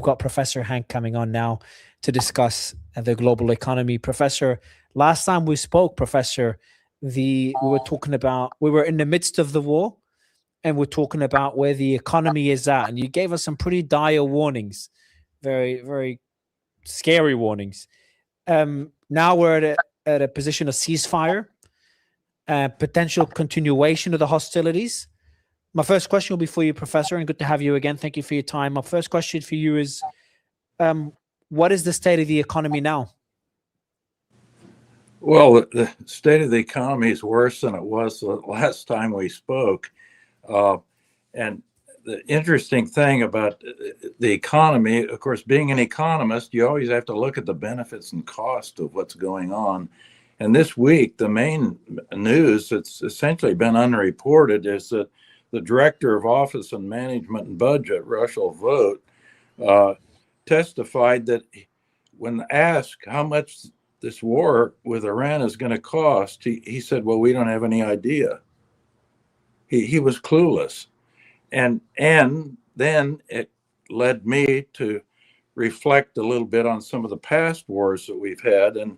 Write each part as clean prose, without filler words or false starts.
We've got Professor Hanke coming on now to discuss the global economy. Professor, last time we spoke, Professor, we were in the midst of the war, and we're talking about where the economy is at, and you gave us some pretty dire warnings, very, very scary warnings. Now we're at a position of ceasefire, potential continuation of the hostilities. My first question will be for you, Professor, and good to have you again. Thank you for your time. My first question for you is, what is the state of the economy now? Well, the state of the economy is worse than it was the last time we spoke. And the interesting thing about the economy, of course, being an economist, you always have to look at the benefits and cost of what's going on. And this week, the main news that's essentially been unreported is that the Director of Office and Management and Budget, Russell Vogt, testified that when asked how much this war with Iran is going to cost, he said, well, we don't have any idea. He was clueless. And then it led me to reflect a little bit on some of the past wars that we've had, and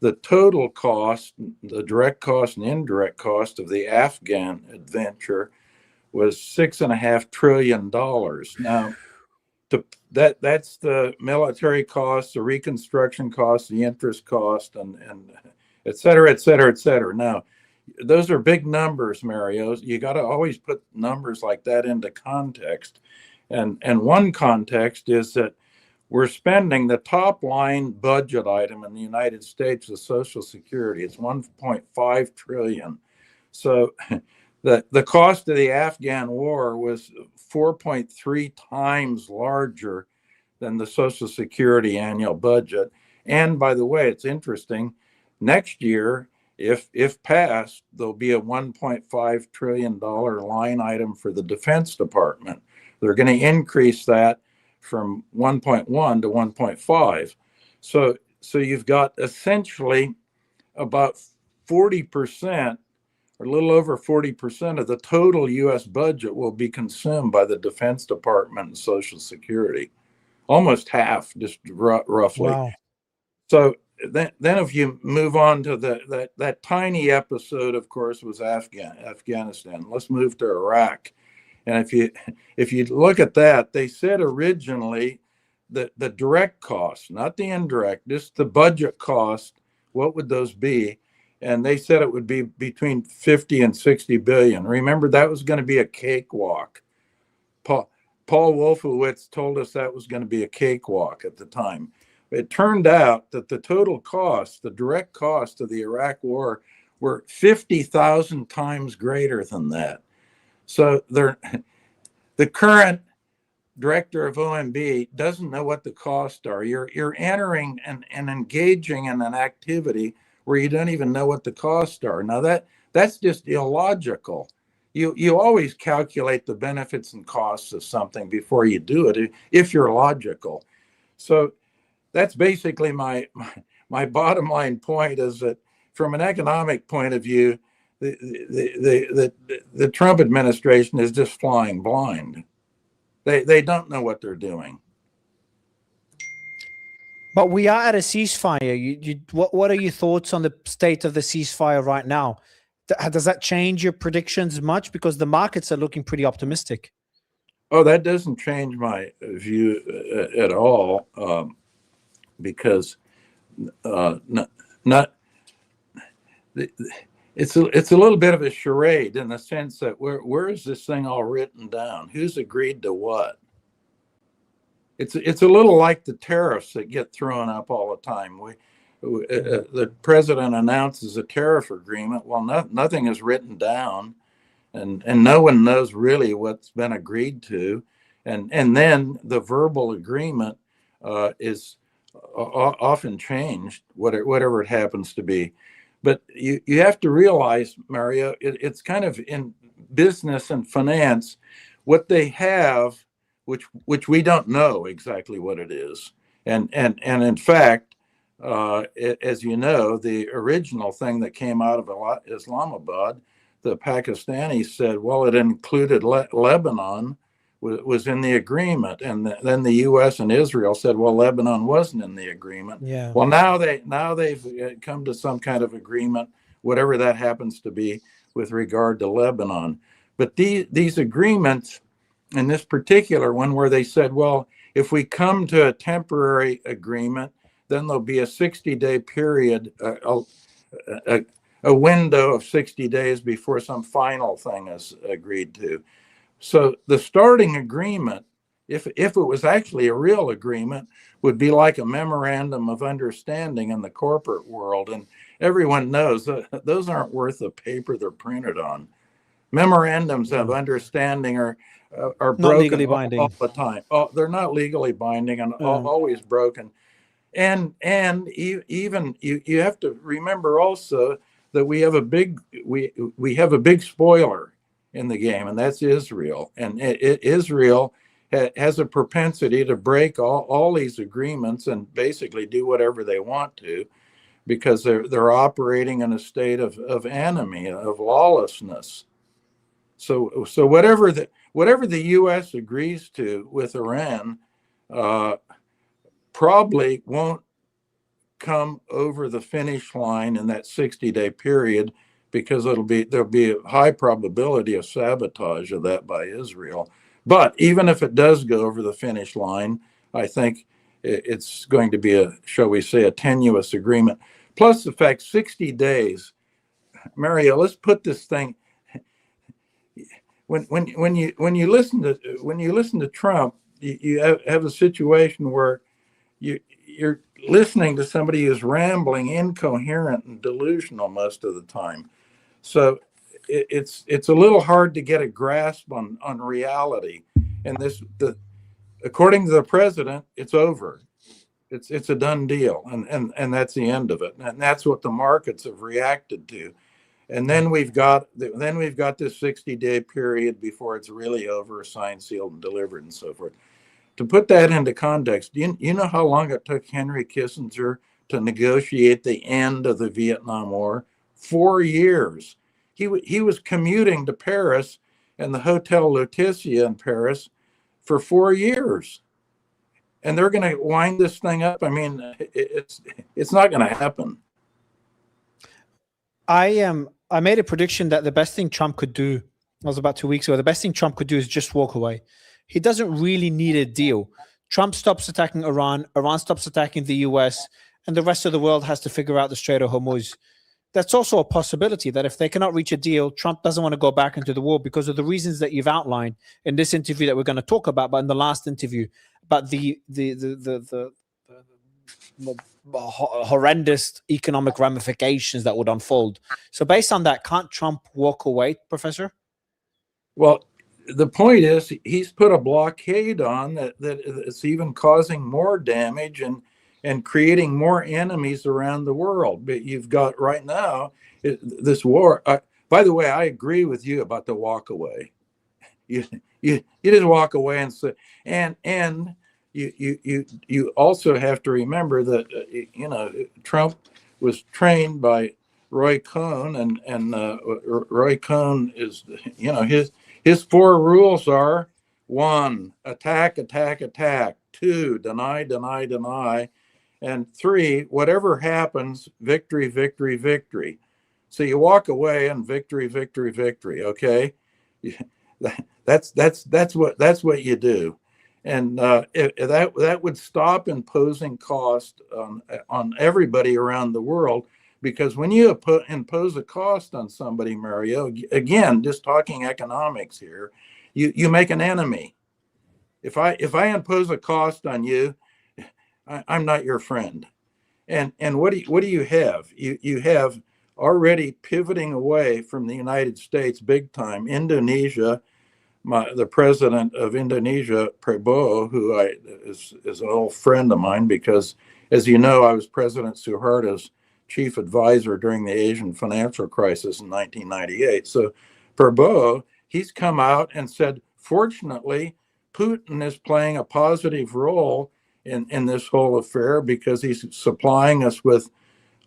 the total cost, the direct cost and indirect cost of the Afghan adventure was $6.5 trillion. Now, that's the military costs, the reconstruction costs, the interest cost, and et cetera, et cetera, et cetera. Now, those are big numbers, Mario. You got to always put numbers like that into context. And one context is that we're spending the top line budget item in the United States, the Social Security. It's $1.5 trillion. So the cost of the Afghan war was 4.3 times larger than the Social Security annual budget. And by the way, it's interesting, next year, if passed, there'll be a $1.5 trillion line item for the Defense Department. They're going to increase that from 1.1 to 1.5. So you've got essentially about 40%, or a little over 40% of the total U.S. budget will be consumed by the Defense Department and Social Security. Almost half, just roughly. Wow. So then if you move on to that tiny episode, of course, was Afghanistan. Let's move to Iraq. And if you look at that, they said originally that the direct costs, not the indirect, just the budget cost, what would those be? And they said it would be between 50 and 60 billion. Remember, that was going to be a cakewalk. Paul Wolfowitz told us that was going to be a cakewalk at the time. It turned out that the total cost, the direct cost of the Iraq war, were 50,000 times greater than that. So the current director of OMB doesn't know what the costs are. You're entering and engaging in an activity where you don't even know what the costs are. Now that's just illogical. You always calculate the benefits and costs of something before you do it, if you're logical. So that's basically my bottom line point, is that from an economic point of view, the Trump administration is just flying blind. They don't know what they're doing. But we are at a ceasefire. What are your thoughts on the state of the ceasefire right now? Does that change your predictions much? Because the markets are looking pretty optimistic. Oh, that doesn't change my view at all, because it's a little bit of a charade, in the sense that where is this thing all written down? Who's agreed to what? It's a little like the tariffs that get thrown up all the time. The president announces a tariff agreement. Well, nothing is written down, and no one knows really what's been agreed to, and then the verbal agreement is often changed, whatever it happens to be. But you have to realize, Mario, it's kind of in business and finance, what they have, which we don't know exactly what it is. And in fact, as you know, the original thing that came out of Islamabad, the Pakistanis said, well, it included Lebanon, was in the agreement, and then the U.S. and Israel said, well, Lebanon wasn't in the agreement. Yeah. Well, now they've come to some kind of agreement, whatever that happens to be, with regard to Lebanon. But these agreements, in this particular one, where they said, well, if we come to a temporary agreement, then there'll be a 60-day period, a window of 60 days before some final thing is agreed to. So the starting agreement, if it was actually a real agreement, would be like a memorandum of understanding in the corporate world. And everyone knows that those aren't worth the paper they're printed on. Memorandums of understanding are Not broken legally binding. all the time. They're not legally binding and always broken. And even you have to remember also that we have a big spoiler in the game, and that's Israel. And Israel has a propensity to break all these agreements and basically do whatever they want to, because they're operating in a state of anomie, of lawlessness. So whatever the U.S. agrees to with Iran probably won't come over the finish line in that 60-day period, because there'll be a high probability of sabotage of that by Israel. But even if it does go over the finish line, I think it's going to be shall we say, a tenuous agreement. Plus the fact 60 days, Mario, let's put this thing. When you listen to Trump, you have a situation where you're listening to somebody who's rambling, incoherent, and delusional most of the time. So it's a little hard to get a grasp on reality. And according to the president, it's over. It's a done deal, and that's the end of it. And that's what the markets have reacted to. And then we've got this 60-day period before it's really over, signed, sealed, and delivered, and so forth. To put that into context, you know how long it took Henry Kissinger to negotiate the end of the Vietnam War? 4 years. He was commuting to Paris and the Hotel Lutetia in Paris for 4 years. And they're going to wind this thing up. I mean, it's not going to happen. I made a prediction that the best thing Trump could do, that was about 2 weeks ago, the best thing Trump could do is just walk away. He doesn't really need a deal. Trump stops attacking Iran, Iran stops attacking the US, and the rest of the world has to figure out the Strait of Hormuz. That's also a possibility that if they cannot reach a deal, Trump doesn't want to go back into the war because of the reasons that you've outlined in this interview that we're going to talk about, but in the last interview, about the horrendous economic ramifications that would unfold. So based on that, can't Trump walk away, Professor? Well, the point is he's put a blockade on that it's even causing more damage and creating more enemies around the world. But you've got right now this war. By the way, I agree with you about the walk away. You just walk away and say, and you also have to remember that Trump was trained by Roy Cohn, and Roy Cohn is his 4 rules are: 1, attack, attack, attack; 2, deny, deny, deny; and 3, whatever happens, victory, victory, victory. So you walk away and victory, victory, victory. Okay, that's what you do. And that would stop imposing cost on everybody around the world, because when you impose a cost on somebody, Mario, again, just talking economics here, you make an enemy. If I impose a cost on you, I'm not your friend. And what do you have? You have already pivoting away from the United States big time, Indonesia. The president of Indonesia, Prabowo, who is an old friend of mine, because, as you know, I was President Suharto's chief advisor during the Asian financial crisis in 1998. So Prabowo, he's come out and said, fortunately, Putin is playing a positive role in this whole affair, because he's supplying us with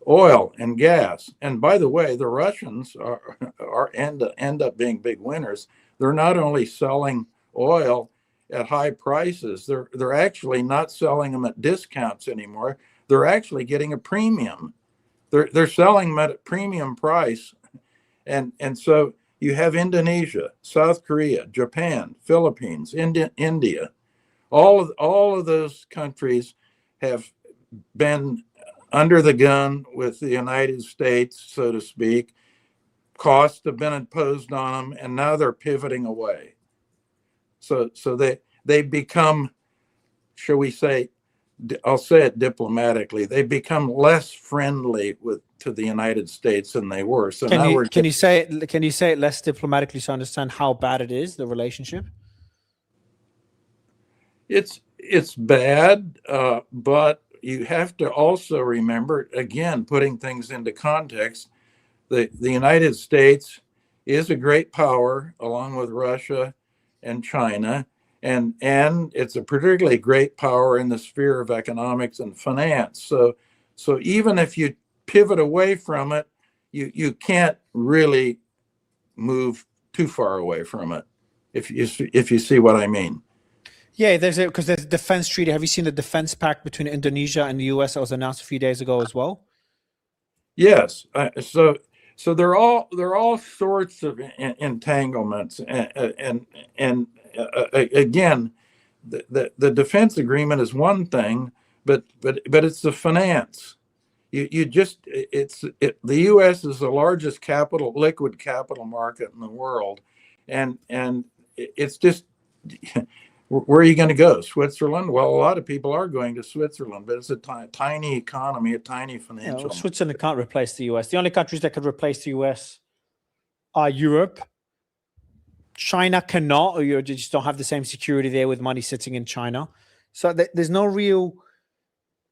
oil and gas. And by the way, the Russians end up being big winners. They're not only selling oil at high prices. They're actually not selling them at discounts anymore. They're actually getting a premium. They're selling them at a premium price, and so you have Indonesia, South Korea, Japan, Philippines, India. All of those countries have been under the gun with the United States, so to speak. Costs have been imposed on them, and now they're pivoting away. So they become, shall we say, I'll say it diplomatically, they become less friendly to the United States than they were. So can you say it less diplomatically so I understand how bad it is, the relationship? It's bad, but you have to also remember, again, putting things into context, the United States is a great power along with Russia and China, and it's a particularly great power in the sphere of economics and finance. So even if you pivot away from it, you can't really move too far away from it, if you see what I mean. Yeah, there's a defense treaty. Have you seen the defense pact between Indonesia and the US that was announced a few days ago as well? Yes. So there are all sorts of entanglements, and again, the defense agreement is one thing, but it's the finance. The U.S. is the largest liquid capital market in the world, and it's just. Where are you going to go? Switzerland? Well, a lot of people are going to Switzerland, but it's a tiny economy, a tiny financial. Switzerland can't replace the US. The only countries that could replace the US are Europe. China cannot, or you just don't have the same security there with money sitting in China. So there's no real.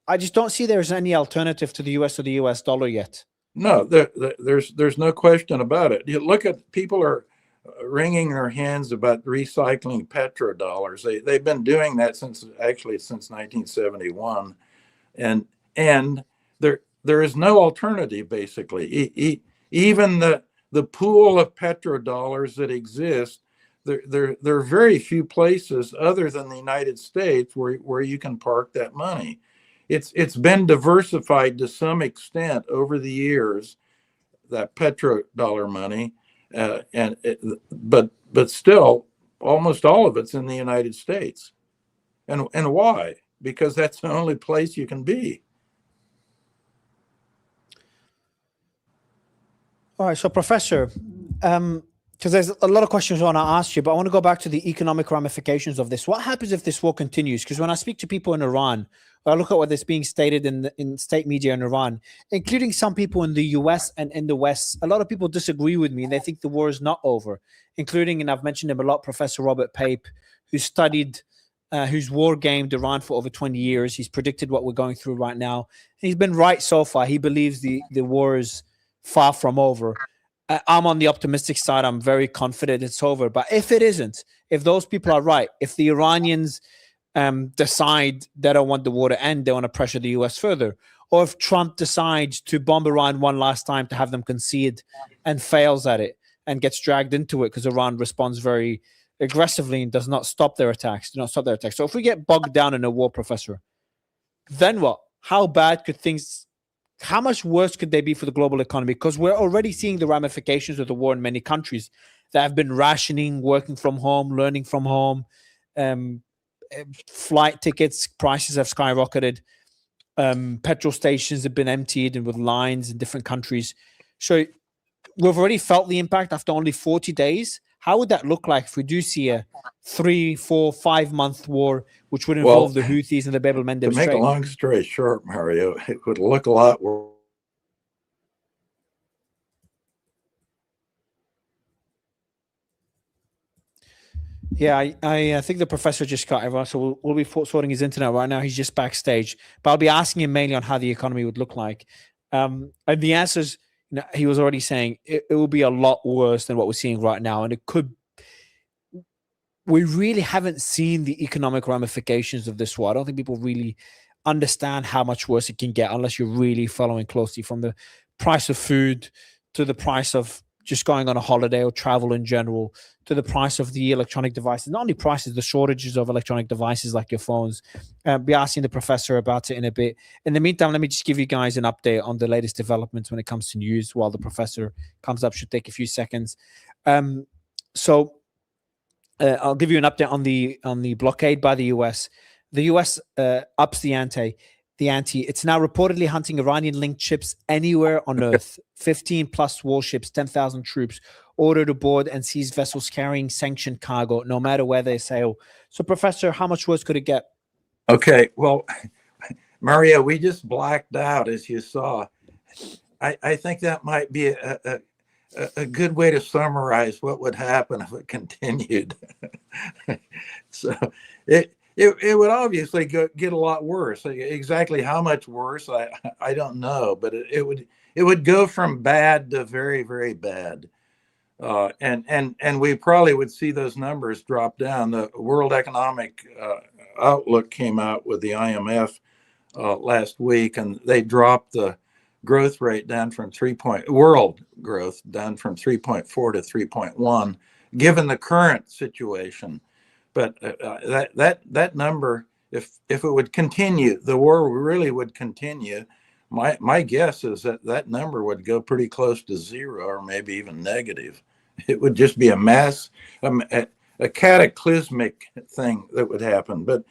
I just don't see there's any alternative to the US or the US dollar yet. No, there's no question about it. You look at people are wringing their hands about recycling petrodollars. They've been doing that since 1971, and there is no alternative basically. Even the pool of petrodollars that exist, there are very few places other than the United States where you can park that money. It's been diversified to some extent over the years, that petrodollar money. But still, almost all of it's in the United States, and why? Because that's the only place you can be. All right, so Professor, because there's a lot of questions I want to ask you, but I want to go back to the economic ramifications of this. What happens if this war continues? Because when I speak to people in Iran, I look at what is being stated in state media in Iran, including some people in the US and in the West. A lot of people disagree with me and they think the war is not over, including, and I've mentioned him a lot, Professor Robert Pape, who studied, who's war gamed Iran for over 20 years. He's predicted what we're going through right now. He's been right so far. He believes the war is far from over. I'm on the optimistic side. I'm very confident it's over. But if it isn't, if those people are right, if the Iranians decide they don't want the war to end, they want to pressure the US further, or if Trump decides to bomb Iran one last time to have them concede and fails at it and gets dragged into it because Iran responds very aggressively and does not stop their attacks, So if we get bogged down in a war, Professor, then what? How bad could things, how much worse could they be for the global economy? Because we're already seeing the ramifications of the war in many countries that have been rationing, working from home, learning from home. Flight tickets prices have skyrocketed. Petrol stations have been emptied and with lines in different countries. So we've already felt the impact after only 40 days. How would that look like if we do see a 3, 4, 5 month war, which would involve the Houthis and the Bab el-Mandeb Strait? To make a long story short, Mario, it would look a lot worse. Yeah, I think the professor just cut everyone, so we'll be sorting his internet right now. He's just backstage, but I'll be asking him mainly on how the economy would look like. And the answers, he was already saying it will be a lot worse than what we're seeing right now, and it could. We really haven't seen the economic ramifications of this war. I don't think people really understand how much worse it can get unless you're really following closely, from the price of food to the price of just going on a holiday or travel in general, to the price of the electronic devices. Not only prices, the shortages of electronic devices like your phones. Be asking the professor about it in a bit. In the meantime, let me just give you guys an update on the latest developments when it comes to news while the professor comes up. Should take a few seconds. So I'll give you an update on the blockade by the US. The US ups the ante. It's now reportedly hunting Iranian-linked ships anywhere on Earth. 15 plus warships, 10,000 troops ordered aboard and seized vessels carrying sanctioned cargo, no matter where they sail. So, Professor, how much worse could it get? Okay, well, Mario, we just blacked out, as you saw. I think that might be a good way to summarize what would happen if it continued. So it would obviously get a lot worse. Exactly how much worse, I don't know, but it would go from bad to very, very bad. And we probably would see those numbers drop down. The World Economic Outlook came out with the IMF last week, and they dropped the growth rate down from world growth down from 3.4 to 3.1, given the current situation. But that number, if it would continue, the war really would continue. My guess is that number would go pretty close to zero, or maybe even negative. It would just be a cataclysmic thing that would happen. But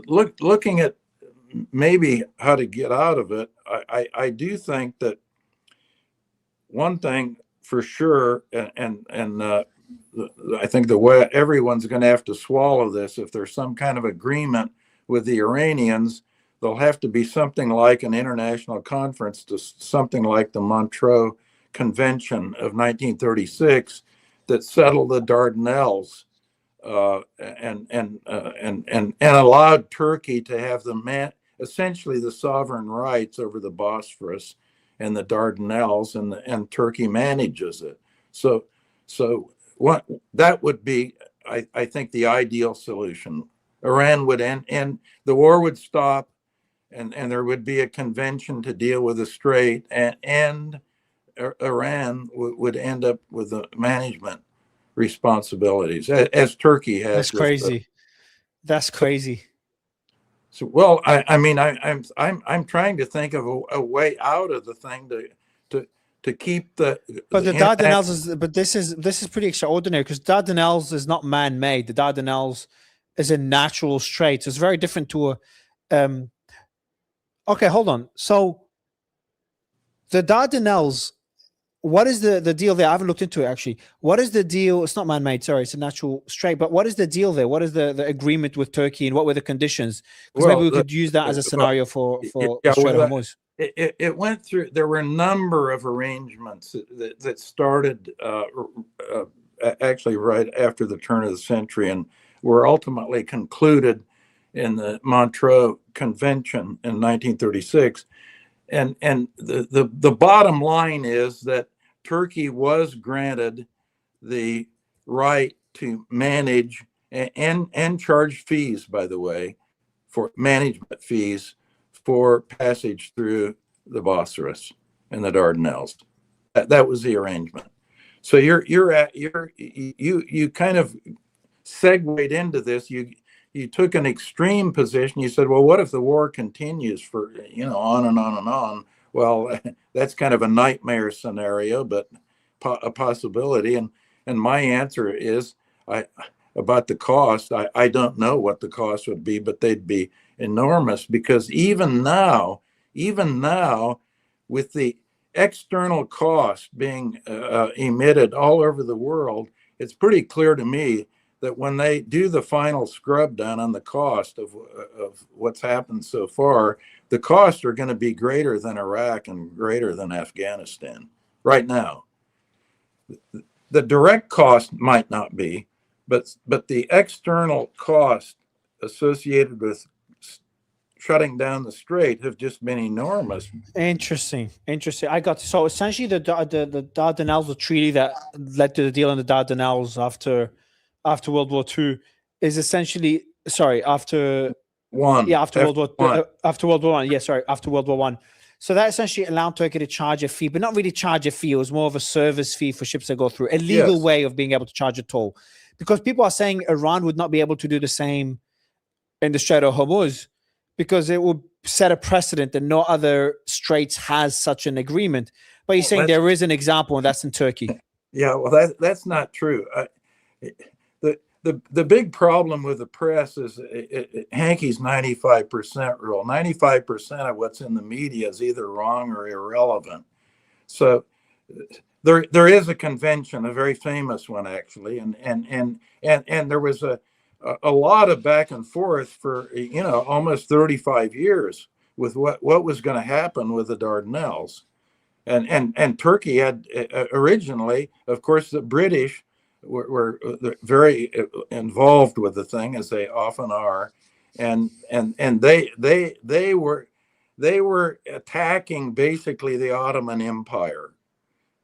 looking at maybe how to get out of it, I do think that one thing for sure, and I think the way everyone's going to have to swallow this, if there's some kind of agreement with the Iranians, there'll have to be something like an international conference, to something like the Montreux Convention of 1936 that settled the Dardanelles and allowed Turkey to have essentially the sovereign rights over the Bosphorus and the Dardanelles, and Turkey manages it. So what that would be, I think, the ideal solution. Iran would end, the war would stop, and there would be a convention to deal with the Strait, and Iran would end up with the management responsibilities, as Turkey has. That's crazy. That's crazy. So, well, I mean, I'm trying to think of a way out of the thing to keep the. But the Dardanelles this is pretty extraordinary, because Dardanelles is not man-made. The Dardanelles is a natural strait. So it's very different to a. Okay, hold on. So the Dardanelles, what is the deal there? I haven't looked into it, actually. What is the deal? It's not man-made, sorry, it's a natural strait. But what is the deal there? What is the agreement with Turkey, and what were the conditions? Because maybe we could use that as a scenario for Strait of Hormuz. It went through, there were a number of arrangements that started actually right after the turn of the century, and were ultimately concluded in the Montreux Convention in 1936. And the bottom line is that Turkey was granted the right to manage and charge fees, by the way, for management fees for passage through the Bosphorus and the Dardanelles. That was the arrangement. So you kind of segued into this. You took an extreme position. You said, well, what if the war continues for, on and on and on? Well, that's kind of a nightmare scenario, but a possibility. And my answer is, about the cost, I don't know what the cost would be, but they'd be enormous, because even now, with the external cost being emitted all over the world, it's pretty clear to me that when they do the final scrub down on the cost of what's happened so far, the costs are going to be greater than Iraq and greater than Afghanistan right now. The direct cost might not be, but the external cost associated with shutting down the strait have just been enormous. Interesting. So essentially the Dardanelles, the treaty that led to the deal in the Dardanelles after World War II, is essentially after World War I. Yeah, sorry, after World War I. So that essentially allowed Turkey to charge a fee, but not really charge a fee. It was more of a service fee for ships that go through, a legal Yes. way of being able to charge a toll. Because people are saying Iran would not be able to do the same in the Strait of Hormuz because it would set a precedent that no other straits has such an agreement. But you're saying there is an example, and that's in Turkey. Yeah, well, that's not true. The big problem with the press is Hanke's 95% rule. 95% of what's in the media is either wrong or irrelevant. So there is a convention, a very famous one actually, and there was a lot of back and forth for almost 35 years with what was going to happen with the Dardanelles. And Turkey had originally, of course, the British were very involved with the thing, as they often are, and they were attacking basically the Ottoman Empire,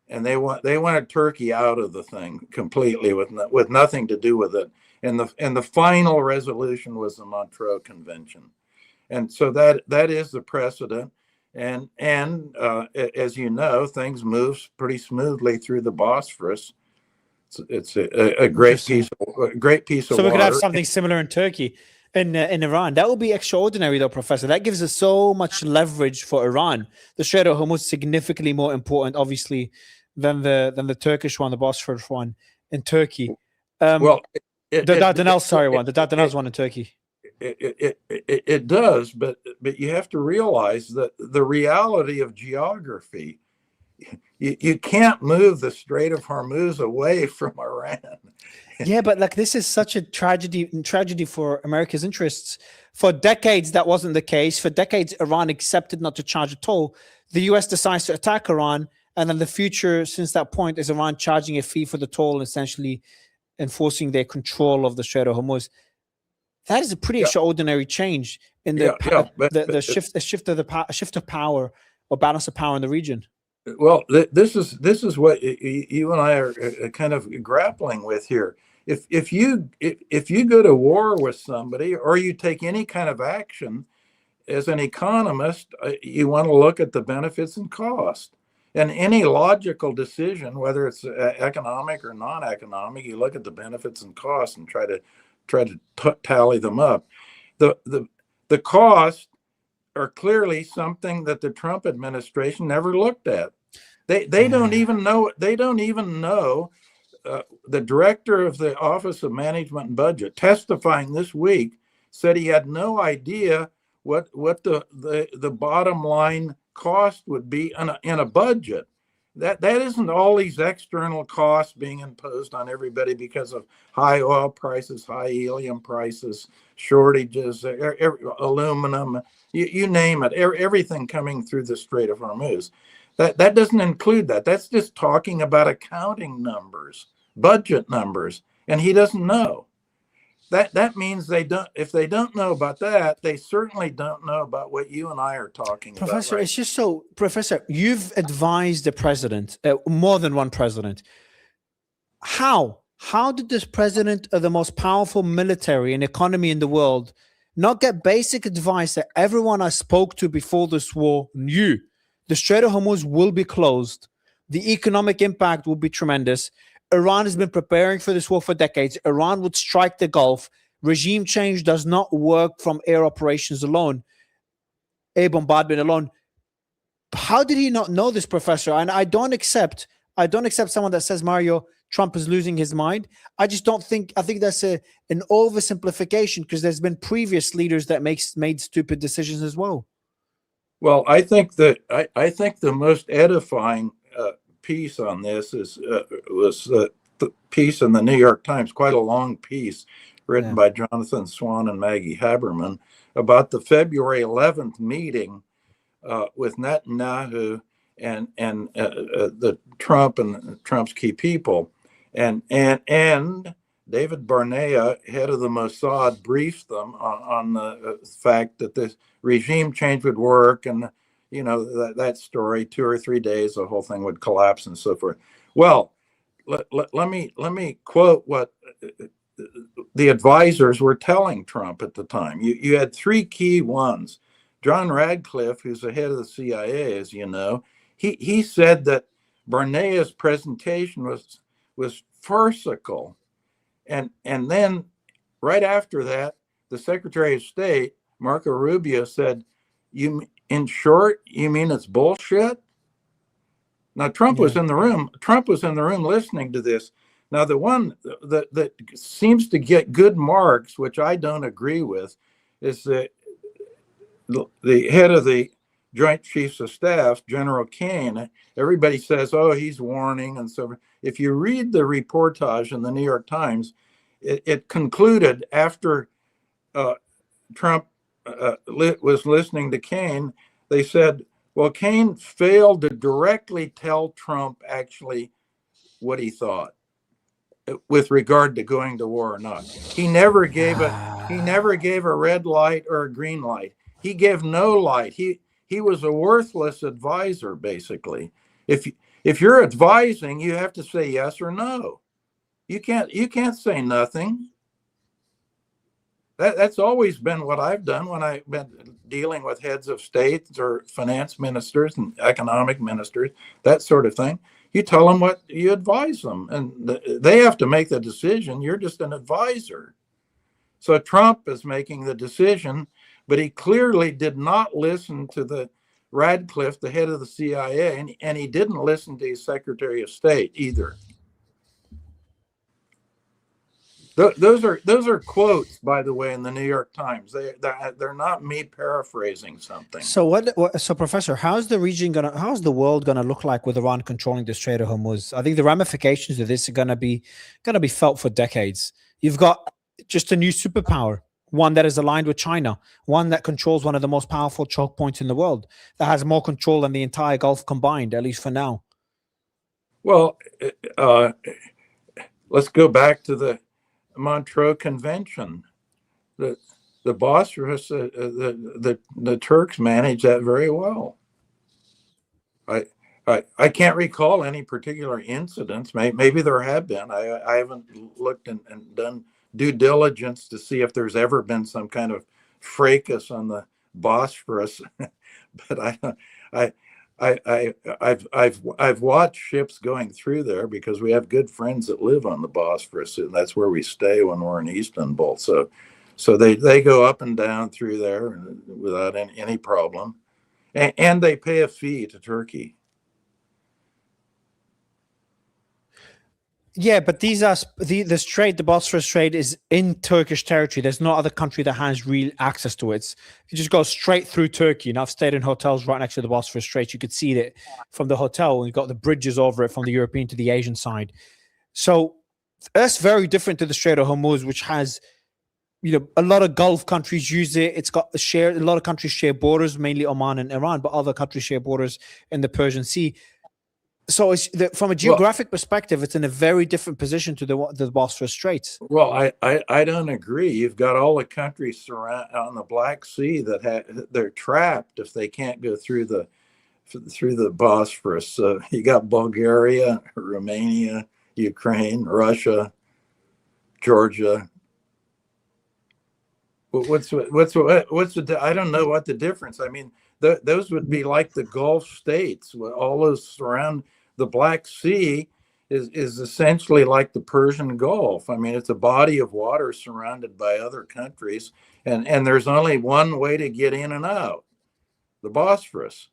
and they wanted Turkey out of the thing completely with nothing to do with it. And the final resolution was the Montreux Convention, and so that is the precedent. And as you know, things move pretty smoothly through the Bosphorus. It's a great piece of water. So we could have something similar in Turkey, in Iran. That would be extraordinary, though, Professor. That gives us so much leverage for Iran. The Strait of Hormuz is significantly more important, obviously, than the Turkish one, the Bosphorus one in Turkey. Well, the Dardanelles one in Turkey. It does, but you have to realize that the reality of geography, you can't move the Strait of Hormuz away from Iran. Yeah, but like this is such a tragedy for America's interests. For decades, that wasn't the case. For decades, Iran accepted not to charge a toll. The US decides to attack Iran, and then the future since that point is Iran charging a fee for the toll, essentially enforcing their control of the Strait of Hormuz. That is a pretty extraordinary change in the shift of power or balance of power in the region. Well, this is what you and I are kind of grappling with here. If you go to war with somebody, or you take any kind of action, as an economist, you want to look at the benefits and cost. And any logical decision, whether it's economic or non-economic, you look at the benefits and costs and try to tally them up. The costs are clearly something that the Trump administration never looked at. They don't even know. They don't even know. The director of the Office of Management and Budget, testifying this week, said he had no idea what the bottom line cost would be in a budget. That isn't all these external costs being imposed on everybody because of high oil prices, high helium prices, shortages, aluminum, you name it, everything coming through the Strait of Hormuz. That doesn't include that. That's just talking about accounting numbers, budget numbers, and he doesn't know. That means they don't. If they don't know about that, they certainly don't know about what you and I are talking about. Professor, it's just so. Professor, you've advised the president, more than one president. How did this president of the most powerful military and economy in the world not get basic advice that everyone I spoke to before this war knew? The Strait of Hormuz will be closed. The economic impact will be tremendous. Iran has been preparing for this war for decades. Iran would strike the Gulf. Regime change does not work from air operations alone, air bombardment alone. How did he not know this, Professor? And I don't accept someone that says, Mario, Trump is losing his mind. I just don't think, I think that's an oversimplification, because there's been previous leaders that made stupid decisions as well. Well, I think the most edifying piece on this was the piece in the New York Times, quite a long piece written by Jonathan Swan and Maggie Haberman about the February 11th meeting with Netanyahu and the Trump and Trump's key people, and David Barnea, head of the Mossad, briefed them on the fact that this regime change would work, and that story, 2 or 3 days, the whole thing would collapse and so forth. Well, let me quote what the advisors were telling Trump at the time. You had 3 key ones. John Radcliffe, who's the head of the CIA, as you know, he said that Barnea's presentation was farcical. And then right after that, the Secretary of State, Marco Rubio, said, in short, you mean it's bullshit? Now, Trump was in the room. Trump was in the room listening to this. Now, the one that seems to get good marks, which I don't agree with, is that the head of the Joint Chiefs of Staff, General Kane. Everybody says, oh, he's warning. And so if you read the reportage in the New York Times, it concluded after Trump was listening to Kane, they said, well, Kane failed to directly tell Trump actually what he thought with regard to going to war or not. He never gave a red light or a green light. He gave no light. He was a worthless advisor, basically. If you're advising, you have to say yes or no. You can't say nothing. That's always been what I've done when I've been dealing with heads of states or finance ministers and economic ministers, that sort of thing. You tell them what you advise them, and they have to make the decision. You're just an advisor. So Trump is making the decision, but he clearly did not listen to the Radcliffe, the head of the CIA, and he didn't listen to his Secretary of State either. Those are quotes, by the way, in the New York Times. They're not me paraphrasing something. So so Professor, how's the world gonna look like with Iran controlling the Strait of Hormuz? I think the ramifications of this are gonna be felt for decades. You've got just a new superpower, one that is aligned with China, one that controls one of the most powerful choke points in the world, that has more control than the entire Gulf combined, at least for now. Well, let's go back to the Montreux Convention. The Bosphorus, the Turks manage that very well. I can't recall any particular incidents. Maybe there have been. I haven't looked and done due diligence to see if there's ever been some kind of fracas on the Bosphorus. But I've watched ships going through there because we have good friends that live on the Bosphorus, and that's where we stay when we're in Istanbul. So they go up and down through there without any problem, and they pay a fee to Turkey. Yeah, but these are the Strait, the Bosphorus Strait is in Turkish territory. There's no other country that has real access to it. You just go straight through Turkey. And I've stayed in hotels right next to the Bosphorus Strait. You could see it from the hotel. You've got the bridges over it from the European to the Asian side. So that's very different to the Strait of Hormuz, which has, a lot of Gulf countries use it. It's got a lot of countries share borders, mainly Oman and Iran, but other countries share borders in the Persian Sea. So from a geographic perspective, it's in a very different position to the Bosphorus Straits. Well, I don't agree. You've got all the countries on the Black Sea that they're trapped if they can't go through the Bosphorus. So you got Bulgaria, Romania, Ukraine, Russia, Georgia. What's the? I don't know what the difference. I mean, those would be like the Gulf states. All those surround the Black Sea is essentially like the Persian Gulf. I mean, it's a body of water surrounded by other countries, and there's only one way to get in and out, the Bosphorus.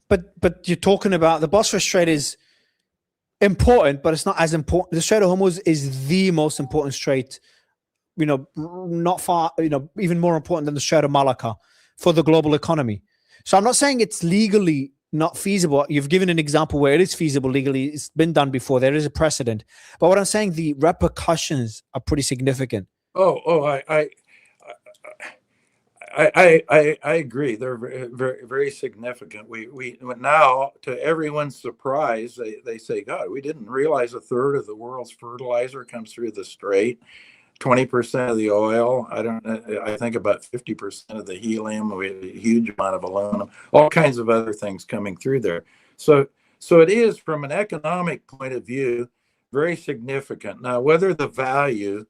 But you're talking about the Bosphorus Strait is important, but it's not as important. The Strait of Hormuz is the most important strait, not far, even more important than the Strait of Malacca for the global economy. So I'm not saying it's legally not feasible. You've given an example where it is feasible legally. It's been done before. There is a precedent. But what I'm saying, the repercussions are pretty significant. I agree. They're very, very significant. We now, to everyone's surprise, they say, God, we didn't realize a third of the world's fertilizer comes through the Strait. 20% of the oil. I think about 50% of the helium. We have a huge amount of aluminum. All kinds of other things coming through there. So it is, from an economic point of view, very significant. Now, whether the value,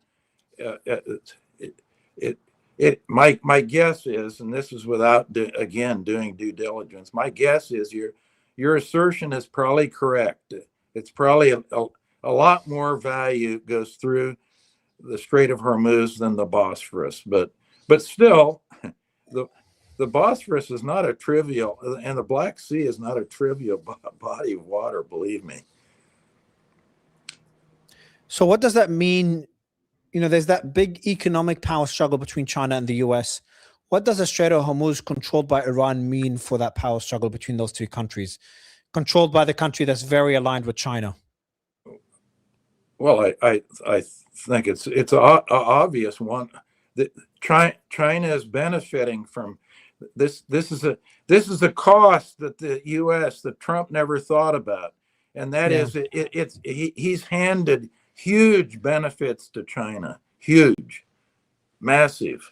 My guess is, and this is without again doing due diligence, my guess is your assertion is probably correct. It's probably a lot more value goes through the Strait of Hormuz than the Bosphorus, but still, the Bosphorus is not a trivial, and the Black Sea is not a trivial body of water, believe me. So what does that mean? You know, there's that big economic power struggle between China and the US. What does the Strait of Hormuz, controlled by Iran, mean for that power struggle between those two countries, controlled by the country that's very aligned with China? Well, I think it's a obvious one that China is benefiting from this. This is a cost that the U.S. that Trump never thought about, and that is he's handed huge benefits to China, huge, massive,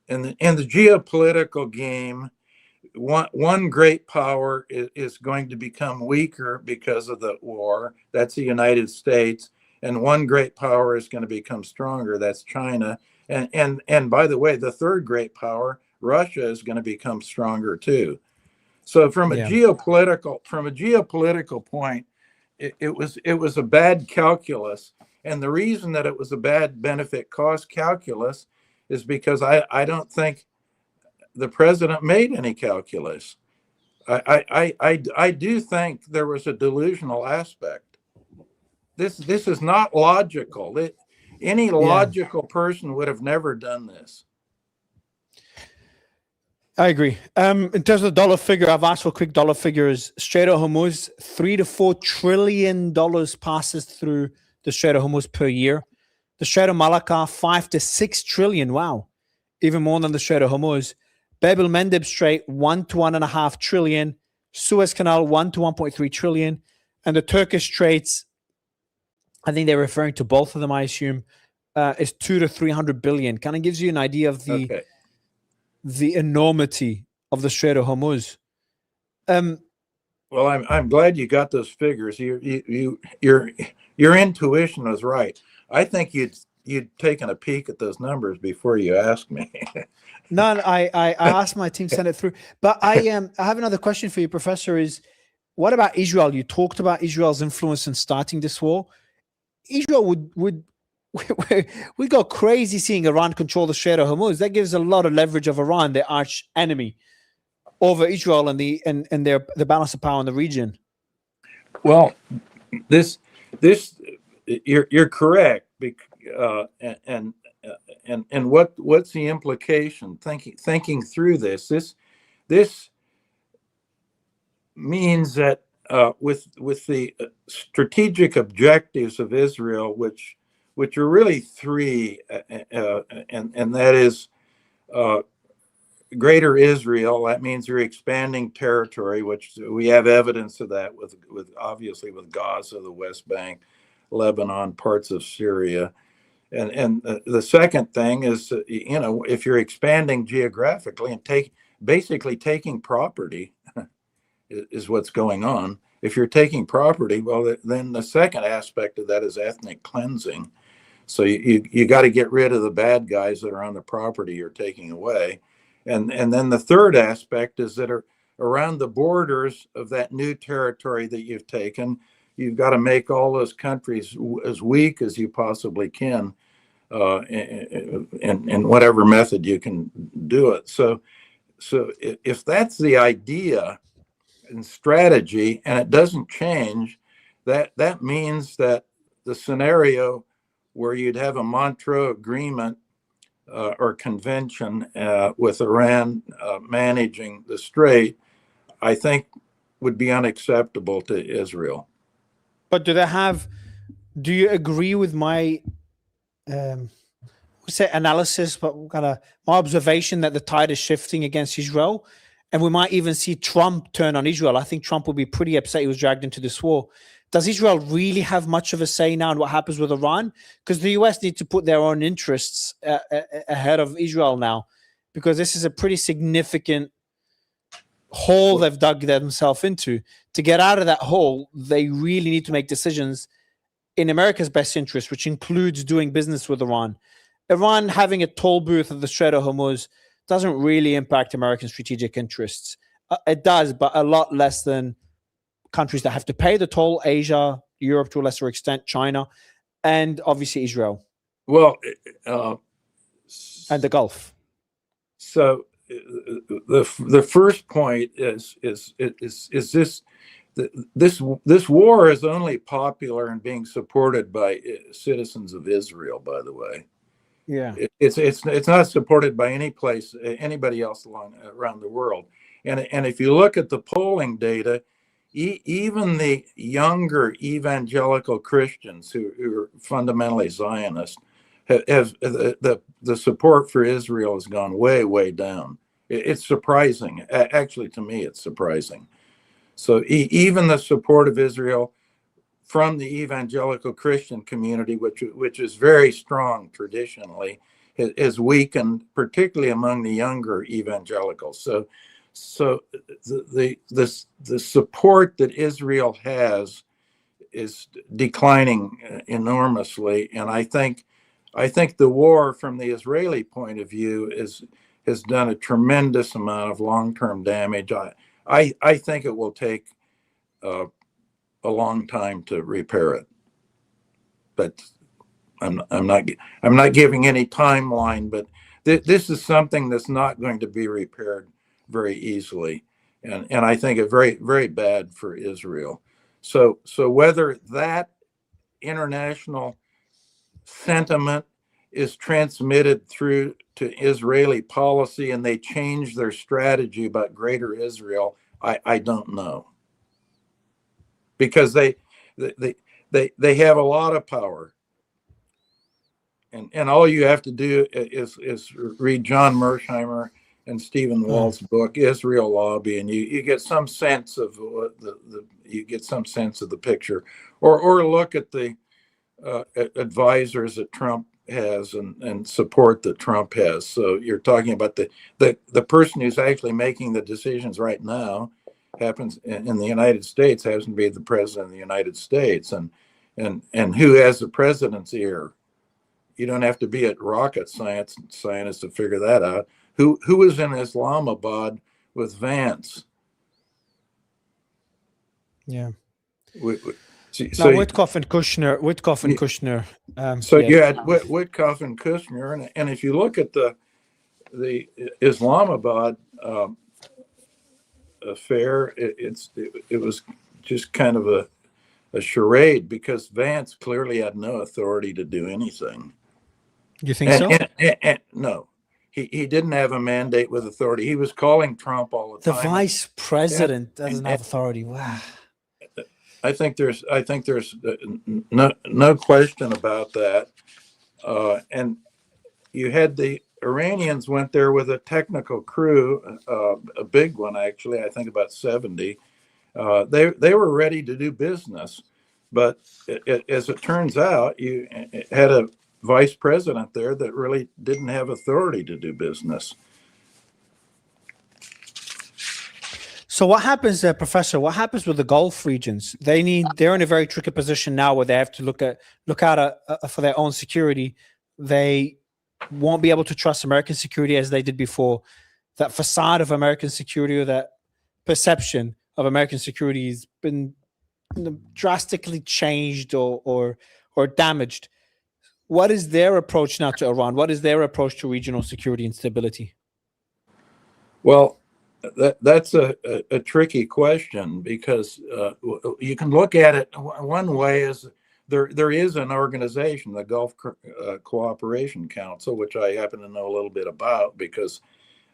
and the geopolitical game. One great power is going to become weaker because of the war. That's the United States. And one great power is going to become stronger. That's China. And by the way, the third great power, Russia, is going to become stronger too. So from a geopolitical point, it was a bad calculus. And the reason that it was a bad benefit cost calculus is because I don't think the president made any calculus. I do think there was a delusional aspect. This is not logical. Any logical person would have never done this. I agree. In terms of dollar figure, I've asked for quick dollar figures. Strait of Hormuz, $3 to $4 trillion passes through the Strait of Hormuz per year. The Strait of Malacca, 5 to 6 trillion. Wow, even more than the Strait of Hormuz. Bab el-Mandeb Strait, 1 to 1.5 trillion. Suez Canal, 1 to 1.3 trillion. And the Turkish Straits, I think they're referring to both of them, I assume, is 2 to 300 billion. Kind of gives you an idea of the enormity of the Strait of Hormuz. Well, I'm glad you got those figures. Your intuition was right. I think you'd taken a peek at those numbers before you asked me. No, I asked my team to send it through. But I have another question for you, Professor, is what about Israel? You talked about Israel's influence in starting this war. Israel would we go crazy seeing Iran control the Strait of Hormuz. That gives a lot of leverage of Iran, their arch enemy, over Israel and the balance of power in the region. Well, you're correct. And what's the implication? Thinking through this means that with the strategic objectives of Israel, which are really three, and that is Greater Israel. That means you're expanding territory, which we have evidence of that with obviously with Gaza, the West Bank, Lebanon, parts of Syria. And the second thing is, if you're expanding geographically and basically taking property is what's going on. If you're taking property, well, then the second aspect of that is ethnic cleansing. So you got to get rid of the bad guys that are on the property you're taking away. And then the third aspect is that around the borders of that new territory that you've taken, you've got to make all those countries as weak as you possibly can, in whatever method you can do it. So if that's the idea and strategy, and it doesn't change, that means that the scenario where you'd have a Montreux agreement or convention with Iran managing the Strait, I think would be unacceptable to Israel. But do you agree with my analysis, but kind of my observation that the tide is shifting against Israel, and we might even see Trump turn on Israel? I think Trump will be pretty upset he was dragged into this war. Does Israel really have much of a say now in what happens with Iran? Because the US need to put their own interests ahead of Israel now, because this is a pretty significant hole they've dug themselves into. To get out of that hole, they really need to make decisions in America's best interest, which includes doing business with Iran. Iran having a toll booth at the Strait of Hormuz doesn't really impact American strategic interests. It does, but a lot less than countries that have to pay the toll: Asia, Europe to a lesser extent, China, and obviously Israel. Well, and the Gulf. So the first point is this war is only popular and being supported by citizens of Israel. By the way, yeah, it's not supported by anybody else around the world. And if you look at the polling data, even the younger evangelical Christians who are fundamentally Zionist have the support for Israel has gone way down. It's surprising. Actually, to me, it's surprising. So even the support of Israel from the evangelical Christian community, which is very strong traditionally, has weakened, particularly among the younger evangelicals. So the support that Israel has is declining enormously, and I think the war, from the Israeli point of view, has done a tremendous amount of long-term damage. I think it will take a long time to repair it, but I'm not giving any timeline. But this is something that's not going to be repaired very easily, and I think it's very bad for Israel. So whether that international sentiment is transmitted through to Israeli policy and they change their strategy about Greater Israel, I don't know, because they have a lot of power, and all you have to do is read John Mersheimer and Stephen Wald's book Israel Lobby, and you get some sense of the picture, or look at the advisors that Trump has and support that Trump has. So you're talking about the person who's actually making the decisions right now happens in the United States, happens to be the president of the United States, and who has the president's ear. You don't have to be a rocket scientist to figure that out. Who was in Islamabad with Vance? Yeah. So Witkoff and Kushner. You had Witkoff and Kushner, and if you look at the Islamabad affair, it was just kind of a charade, because Vance clearly had no authority to do anything. You think so? No, he didn't have a mandate with authority. He was calling Trump all the time. The vice president doesn't have authority. Wow. I think there's no question about that. And you had the Iranians went there with a technical crew, a big one actually, I think about 70. They were ready to do business, but as it turns out, you had a vice president there that really didn't have authority to do business. So what happens there, Professor? What happens with the Gulf regions? They're in a very tricky position now, where they have to look out for their own security. They won't be able to trust American security as they did before. That facade of American security, or that perception of American security, has been drastically changed or damaged. What is their approach now to Iran? What is their approach to regional security and stability? Well, that's a tricky question, because you can look at it one way. Is there is an organization, the Gulf Cooperation Council, which I happen to know a little bit about, because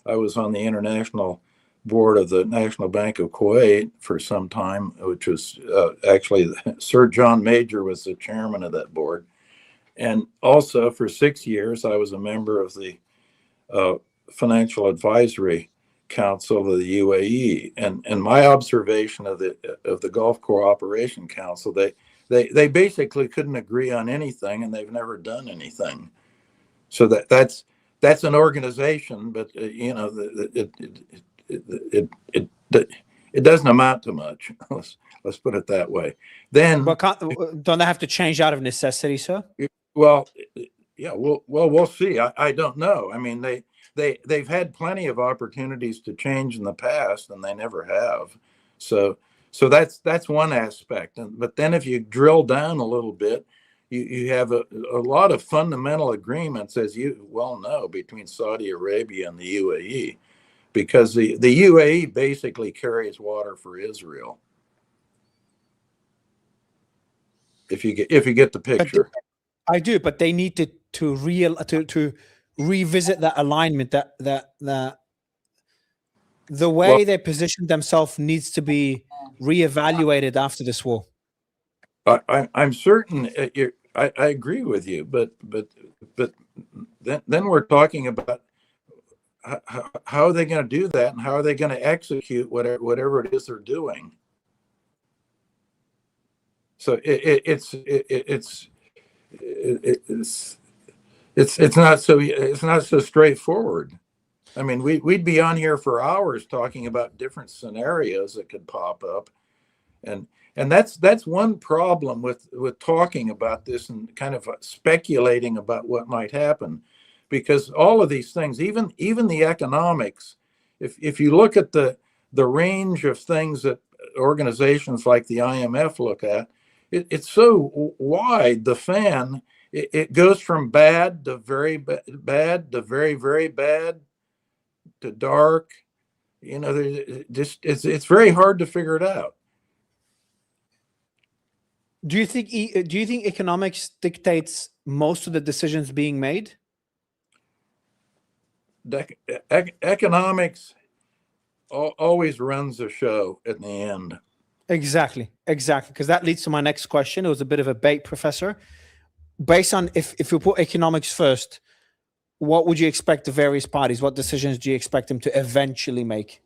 I was on the international board of the National Bank of Kuwait for some time, which was actually Sir John Major was the chairman of that board. And also for 6 years, I was a member of the Financial Advisory Council of the UAE. And my observation of the Gulf Cooperation Council, they basically couldn't agree on anything, and they've never done anything. So that's an organization, but it doesn't amount to much. Let's put it that way. Then, don't they have to change out of necessity, sir? Well, Yeah, we'll see. I don't know. I mean, they've had plenty of opportunities to change in the past, and they never have. So that's one aspect. But then if you drill down a little bit, you have a lot of fundamental agreements, as you well know, between Saudi Arabia and the UAE, because the UAE basically carries water for Israel. If you get the picture. I do, but they need to revisit that alignment. That the way they position themselves needs to be reevaluated after this war. I'm certain I agree with you, but then we're talking about how are they going to do that, and how are they going to execute whatever it is they're doing. So it's not so straightforward. I mean, we'd be on here for hours talking about different scenarios that could pop up, and that's one problem with talking about this and kind of speculating about what might happen, because all of these things, even the economics, if you look at the range of things that organizations like the IMF look at, it's so wide, the fan. It goes from bad to very bad to very, very bad to dark. You know, it's very hard to figure it out. Do you think economics dictates most of the decisions being made? Economics always runs the show at the end. Exactly, because that leads to my next question. It was a bit of a bait, Professor. Based on if you put economics first, what would you expect the various parties? What decisions do you expect them to eventually make?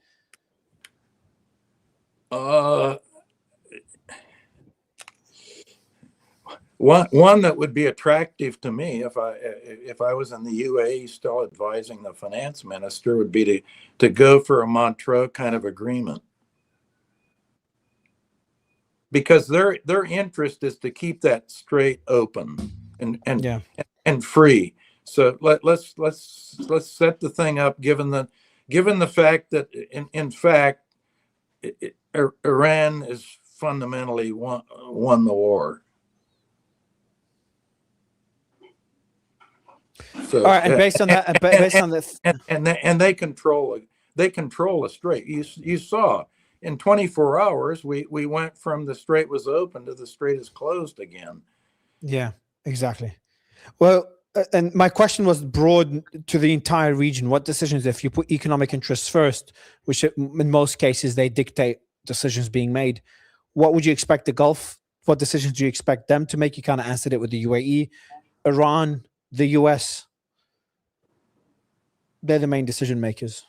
One that would be attractive to me if I was in the UAE still advising the finance minister would be to go for a Montreux kind of agreement, because their interest is to keep that strait open and free. So let's set the thing up, given the fact that in fact Iran is fundamentally won the war. So, all right, and based on that, based on this, and they control the strait. You saw in 24 hours we went from the strait was open to the strait is closed again. Yeah, exactly. Well, and my question was broad to the entire region. What decisions, if you put economic interests first, which in most cases they dictate decisions being made, what would you expect the Gulf? What decisions do you expect them to make? You kind of answered it with the UAE, Iran, the US. They're the main decision makers.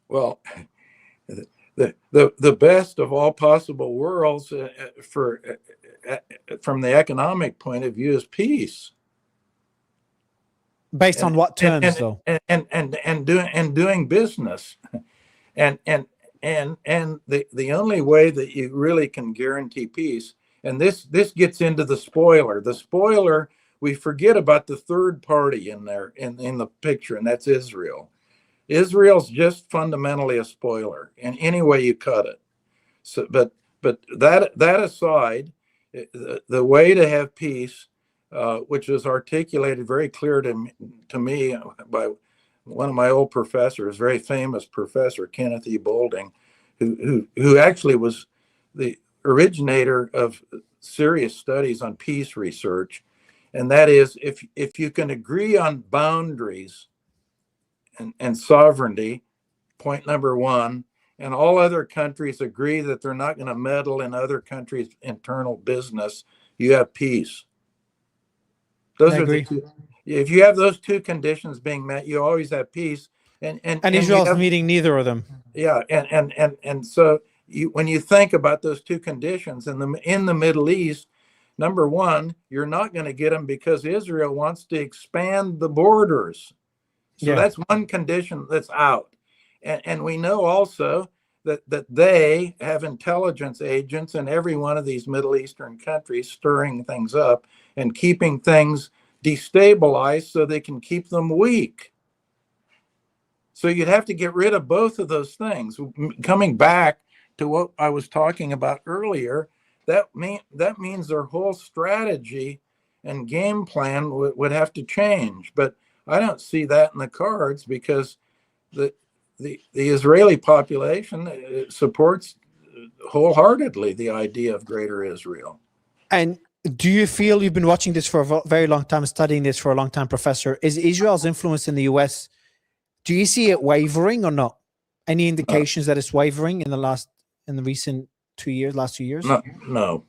Well, the best of all possible worlds from the economic point of view is peace. Based on what terms, though? And doing business, and the only way that you really can guarantee peace, and this gets into the spoiler. The spoiler, we forget about the third party in there in the picture, and that's Israel. Israel's just fundamentally a spoiler in any way you cut it. So, but that aside, the way to have peace, which is articulated very clear to me by one of my old professors, very famous professor, Kenneth E. Boulding, who actually was the originator of serious studies on peace research. And that is, if you can agree on boundaries and sovereignty, point number one, and all other countries agree that they're not going to meddle in other countries' internal business, you have peace. Those are the two. If you have those two conditions being met, you always have peace. And Israel's meeting neither of them. Yeah, and so when you think about those two conditions in the Middle East, number one, you're not going to get them because Israel wants to expand the borders. So that's one condition that's out. And we know also that they have intelligence agents in every one of these Middle Eastern countries stirring things up and keeping things destabilized so they can keep them weak. So you'd have to get rid of both of those things. Coming back to what I was talking about earlier, that means their whole strategy and game plan would have to change. But I don't see that in the cards, because the Israeli population supports wholeheartedly the idea of Greater Israel. And do you feel, you've been watching this for a very long time, studying this for a long time, Professor, is Israel's influence in the US, do you see it wavering or not? Any indications that it's wavering in the last 2 years? No.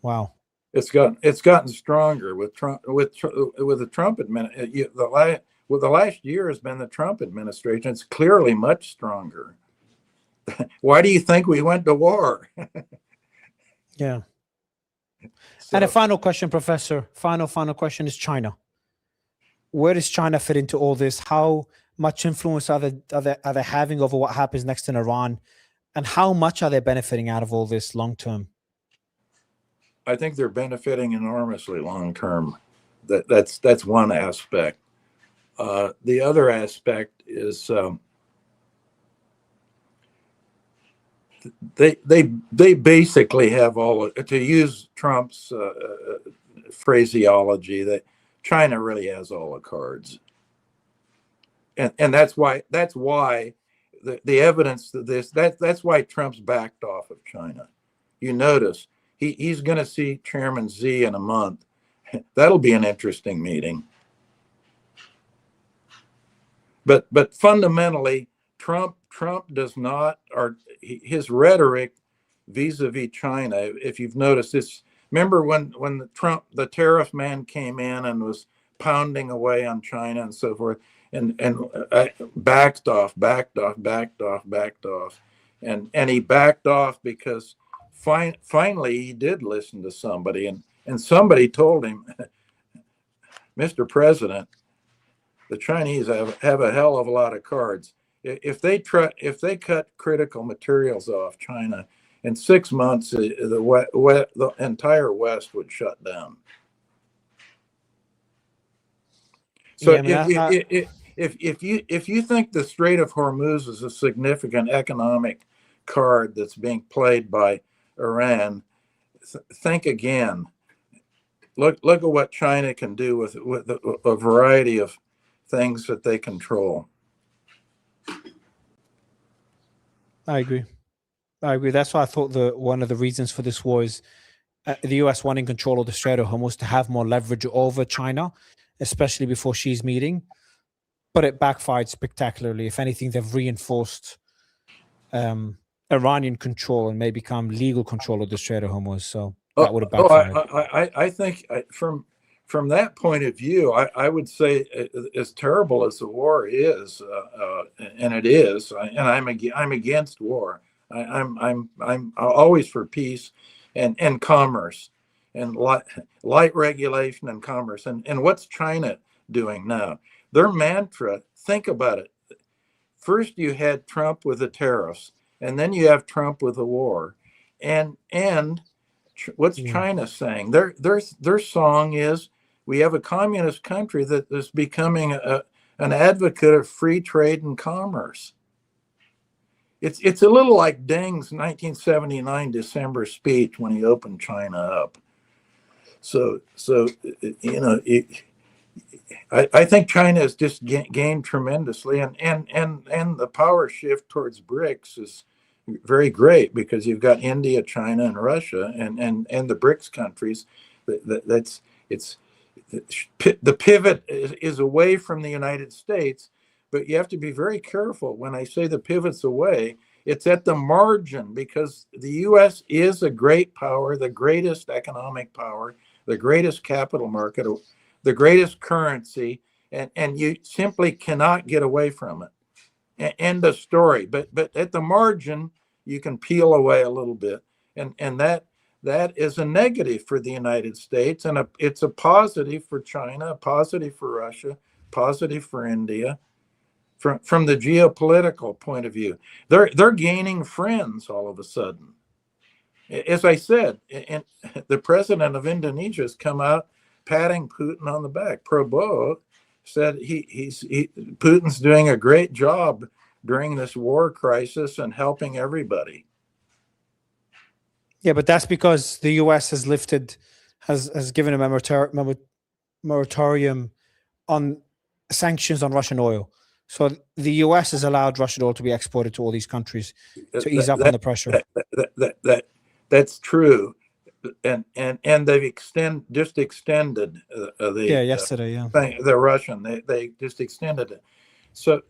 Wow. It's gotten stronger with Trump, with the Trump administration. The last year has been the Trump administration. It's clearly much stronger. Why do you think we went to war? Yeah. So, And a final question, Professor. Final question is China. Where does China fit into all this? How much influence are they having over what happens next in Iran? And how much are they benefiting out of all this long term? I think they're benefiting enormously long term. That's one aspect. The other aspect is they basically have all, to use Trump's phraseology, that China really has all the cards, and that's why the evidence to this, that's why Trump's backed off of China. You notice he's going to see Chairman Xi in a month. That'll be an interesting meeting. But fundamentally, Trump does not, or his rhetoric vis-a-vis China, if you've noticed this, remember when the tariff man came in and was pounding away on China and so forth, and backed off, and he backed off because finally he did listen to somebody, and somebody told him, Mr. President, the Chinese have a hell of a lot of cards. If they cut critical materials off China, in 6 months, the entire West would shut down. So if you think the Strait of Hormuz is a significant economic card that's being played by Iran, think again. Look at what China can do with a variety of things that they control. I agree. That's why I thought one of the reasons for this war is the US wanting control of the Strait of Hormuz to have more leverage over China, especially before Xi's meeting. But it backfired spectacularly. If anything, they've reinforced Iranian control and may become legal control of the Strait of Hormuz. So that would have backfired. I think from that point of view, I would say, as terrible as the war is, and it is, and I'm against war. I'm always for peace and commerce and light regulation and commerce. And what's China doing now? Their mantra, think about it. First you had Trump with the tariffs, and then you have Trump with the war. And what's China saying? Their song is, we have a communist country that is becoming an advocate of free trade and commerce. It's a little like Deng's 1979 December speech when he opened China up. So you know, I think China has just gained tremendously, and the power shift towards BRICS is very great, because you've got India, China, and Russia, and the BRICS countries. The pivot is away from the United States, but you have to be very careful when I say the pivot's away. It's at the margin, because the U.S. is a great power, the greatest economic power, the greatest capital market, the greatest currency, and you simply cannot get away from it. End of story. But at the margin, you can peel away a little bit, and that is a negative for the United States, and it's a positive for China, a positive for Russia, positive for India. From the geopolitical point of view, they're gaining friends all of a sudden. As I said, and the president of Indonesia has come out patting Putin on the back. Probo said Putin's doing a great job during this war crisis and helping everybody. Yeah, but that's because the US has given a moratorium on sanctions on Russian oil. So the US has allowed Russian oil to be exported to all these countries to ease up on the pressure. That's true. And they've extended yesterday, the Russian. They just extended it. So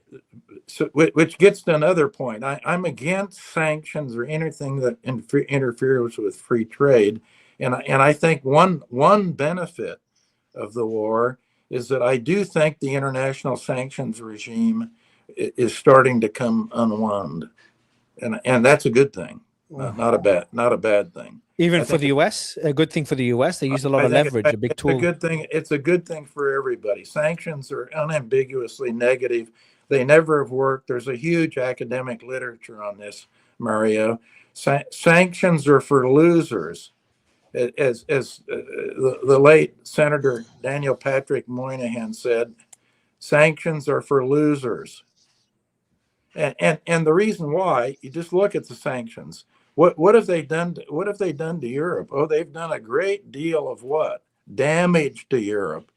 which gets to another point. I'm against sanctions or anything that interferes with free trade, and I think one benefit of the war is that I do think the international sanctions regime is starting to come unwound, and that's a good thing, not a bad thing. Even for the US, a good thing for the US. They use a lot of leverage, a big tool. It's a good thing for everybody. Sanctions are unambiguously negative. They never have worked. There's a huge academic literature on this, Mario. Sanctions are for losers. As the late Senator Daniel Patrick Moynihan said, sanctions are for losers. And the reason why, you just look at the sanctions. What have they done? What have they done to Europe? Oh, they've done a great deal of what? Damage to Europe,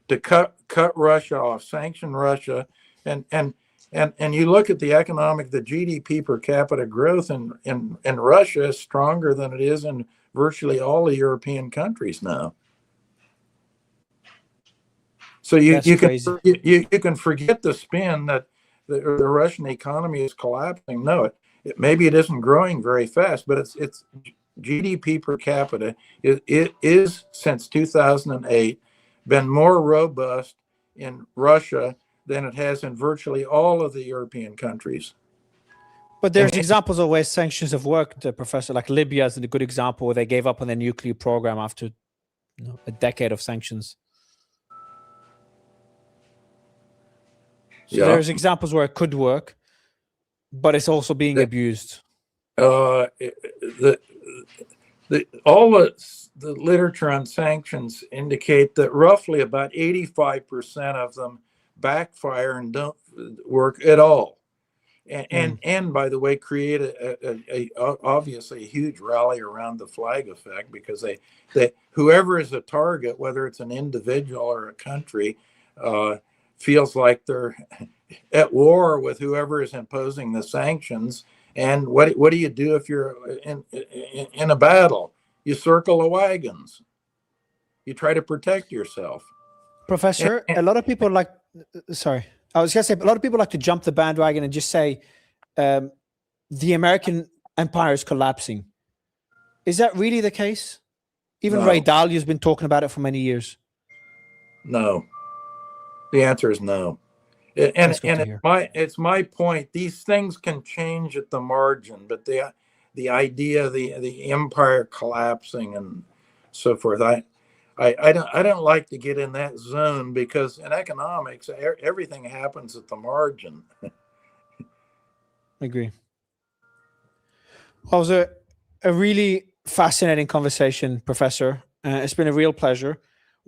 to cut Russia off, sanction Russia, and you look at the GDP per capita growth in Russia is stronger than it is in virtually all the European countries now. So you can forget the spin that the Russian economy is collapsing. No, maybe it isn't growing very fast, but it's GDP per capita it is since 2008 been more robust in Russia than it has in virtually all of the European countries. But there's examples of where sanctions have worked, Professor. Like Libya is a good example where they gave up on their nuclear program after a decade of sanctions. So there's examples where it could work, but it's also being abused. All the literature on sanctions indicate that roughly about 85% of them backfire and don't work at all. And by the way, create obviously a huge rally around the flag effect, because they whoever is a target, whether it's an individual or a country, feels like they're at war with whoever is imposing the sanctions. And what do you do if you're in a battle? You circle the wagons. You try to protect yourself. Professor, a lot of people like. Sorry, I was going to say a lot of people like to jump the bandwagon and just say the American empire is collapsing. Is that really the case? Even Ray Dalio has been talking about it for many years. No. The answer is no. And it's my point. These things can change at the margin, but the idea, the empire collapsing and so forth, I don't like to get in that zone, because in economics, everything happens at the margin. I agree. Well, it was a really fascinating conversation, Professor. It's been a real pleasure.